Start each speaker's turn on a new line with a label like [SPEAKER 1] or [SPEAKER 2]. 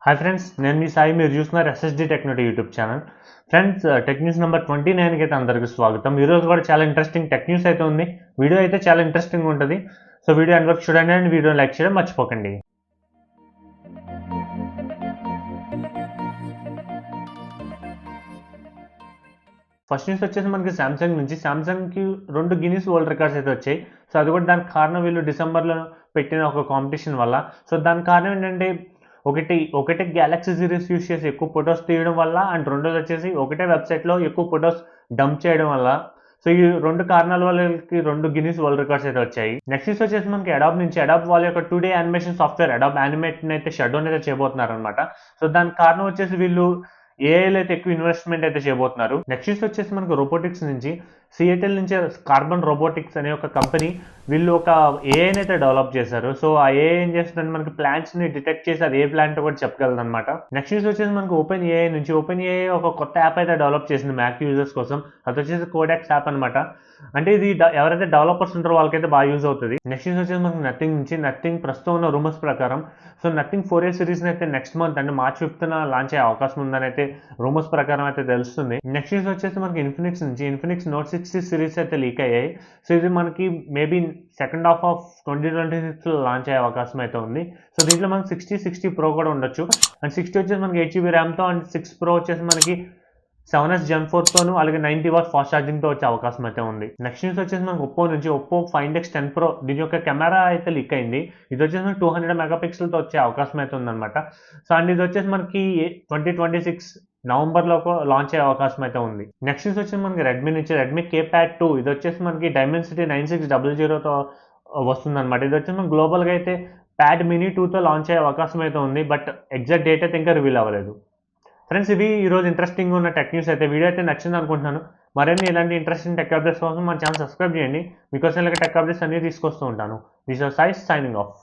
[SPEAKER 1] Hi friends, నేను మీ సాయి. మీరు చూస్తున్నారు SSD technology YouTube channel. Friends, tech news number 29కి అయితే అందరికీ స్వాగతం. ఈరోజు కూడా చాలా ఇంట్రెస్టింగ్ టెక్ న్యూస్ అయితే ఉంది. వీడియో అయితే చాలా ఇంట్రెస్టింగ్ ఉంటుంది. సో వీడియో ఎండ్ వరకు చూడండి అండ్ వీడియో లైక్ చేయడం మర్చిపోకండి. ఫస్ట్ న్యూస్ వచ్చేసి మనకి సామ్సంగ్ నుంచి. సామ్సంగ్కి 2 గిన్నీస్ వరల్డ్ రికార్డ్స్ అయితే వచ్చాయి. సో అది కూడా దానికి కారణం వీళ్ళు డిసెంబర్లో పెట్టిన ఒక కాంపిటీషన్ వల్ల. సో దానికి కారణం ఏంటంటే ఒకటే గ్యాలక్సీ సిరీస్ యూస్ చేసి ఎక్కువ ఫొటోస్ తీయడం వల్ల, అండ్ రెండోది వచ్చేసి ఒకటే వెబ్సైట్లో ఎక్కువ ఫొటోస్ డంప్ చేయడం వల్ల. సో ఈ 2 కారణాల వల్ల 2 గిన్నీస్ వరల్డ్ రికార్డ్స్ అయితే వచ్చాయి. నెక్స్ట్ న్యూస్ వచ్చేసి మనకి అడాబ్ నుంచి. అడాబ్ వాళ్ళ యొక్క 2D animation software Adobe animate అయితే షట్ డౌన్ అయితే చేయబోతున్నారు అనమాట. సో దానికి కారణం వచ్చేసి వీళ్ళు ఏఐలో అయితే ఎక్కువ ఇన్వెస్ట్మెంట్ అయితే చేయబోతున్నారు. నెక్స్ట్ న్యూస్ వచ్చేసి మనకు రోబోటిక్స్ నుంచి. సిఎటిఎల్ నుంచి కార్బన్ రోబోటిక్స్ అనే ఒక కంపెనీ వీళ్ళు ఒక ఏఐని అయితే డెవలప్ చేశారు. సో ఆ ఏఐ ఏం చేస్తుందంటే మనకి ప్లాంట్స్ ని డిటెక్ట్ చేసి అది ఏ ప్లాంట్ కూడా చెప్పగలదు అనమాట. నెక్స్ట్ న్యూస్ వచ్చేసి మనకు ఓపెన్ ఏఐ నుంచి. ఓపెన్ ఏఐ ఒక కొత్త యాప్ అయితే డెవలప్ చేసింది మ్యాక్ యూజర్స్ కోసం. అది వచ్చేసి కోడాక్స్ యాప్ అనమాట. అంటే ఇది ఎవరైతే డెవలపర్స్ ఉంటారో వాళ్ళకైతే బాగా యూజ్ అవుతుంది. నెక్స్ట్ న్యూస్ వచ్చేసి మనకి నథింగ్ నుంచి. నథింగ్ ప్రస్తుతం ఉన్న రూమర్స్ ప్రకారం సో నథింగ్ 4A సిరీస్ అయితే నెక్స్ట్ మంత్ అంటే March 5th లాంచ్ అయ్యే అవకాశం ఉందని అయితే రూమర్స్ ప్రకారం అయితే తెలుస్తుంది. నెక్స్ట్ న్యూస్ వచ్చేసి మనకి ఇన్ఫినిక్స్ నుంచి. ఇన్ఫినిక్స్ Note 60 సిరీస్ అయితే లీక్ అయ్యాయి. సో ఇది మనకి maybe second half of 2026 launch అయ్యే అవకాశం అయితే ఉంది. సో దీంట్లో మనకి 60 Pro కూడా ఉండొచ్చు. అండ్ 60 వచ్చేసి మనకి 8GB ర్యామ్తో, అండ్ 6 Pro వచ్చేసి మనకి 7S Gen 4తోను, అలాగే 90W ఫాస్ట్ ఛార్జింగ్తో వచ్చే అవకాశం అయితే ఉంది. నెక్స్ట్ న్యూస్ వచ్చేసి మనకి ఒప్పో నుంచి. ఒప్పో Find X10 Pro దీని యొక్క కెమెరా అయితే లీక్ అయింది. ఇది వచ్చేసి మనకి 200 మెగాపిక్సెల్తో వచ్చే అవకాశం అయితే ఉందన్నమాట. సో అండ్ ఇది వచ్చేసి మనకి 2026 నవంబర్లో లాంచ్ అయ్యే అవకాశం అయితే ఉంది. నెక్స్ట్ న్యూస్ వచ్చేసి మనకి రెడ్మీ నుంచి. రెడ్మీ K-Pad 2 ఇది వచ్చేసి మనకి Dimensity 9600తో వస్తుందన్నమాట. ఇది వచ్చేసి మనకి గ్లోబల్గా అయితే ప్యాడ్ మినీ 2తో లాంచ్ అయ్యే అవకాశం అయితే ఉంది. బట్ ఎగ్జాక్ట్ డేట్ అయితే ఇంకా రివీల్ అవ్వలేదు. ఫ్రెండ్స్, ఇవి ఈరోజు ఇంట్రెస్టింగ్ ఉన్న టెక్ న్యూస్ అయితే. వీడియో అయితే నచ్చింది అనుకుంటున్నాను. మరిన్ని ఇలాంటి ఇంట్రెస్టింగ్ టెక్ అప్డేట్స్ కోసం మన ఛానల్ సబ్స్క్రైబ్ చేయండి. మీకోసం ఇలాగ టెక్ అప్డేట్స్ అన్ని తీసుకొస్తూ ఉంటాను. This R Sai signing of.